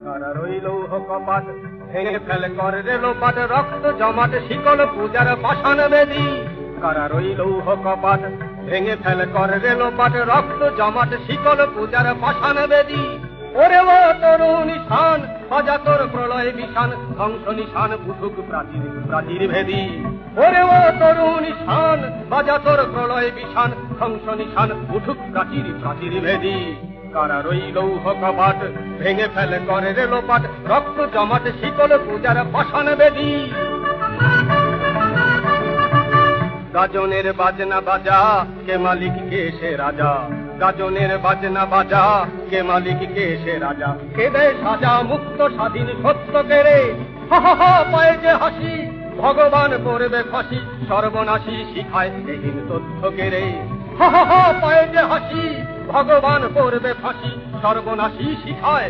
কারা রইল কপাট ভেঙে ফেলে করে রে লোপাট রক্ত জমাট শিকল পূজার পাষাণ বেদী। কারা রইল কপাট ভেঙে ফেলে করে রে লোপাট রক্ত জমাট শিকল পূজার পাষাণ বেদী। ওরে ও তরুণ নিশান সজা তোর প্রলয় বিশান ধ্বংস নিশান উঠুক প্রাচীর প্রাচীর ভেদী। ওরে ও তরুণ নিশান বাজা তোর প্রলয় বিশান ধ্বংস নিশান উঠুক প্রাচীর প্রাচীর ভেদী। কারা রইল কপাট ভেঙে ফেলে করে রে লোপাট রক্ত জমাট শিকল পূজার পাষাণ বেদী। গাজনের বাজনা বাজা কে মালিক কে সে রাজা। গাজনের বাজনা বাজা কে মালিক কে সে রাজা। কে দেয় সাজা মুক্ত স্বাধীন সত্য কেড়ে হা হা হা পায়ে যে হাসি ভগবান করবে ফাঁসি সর্বনাশী শিখায় এহীন তথ্য কেড়ে। হা হা হা পায়ে যে হাসি ভগবান করবে ফাঁসি সর্বনাশী শিখায়।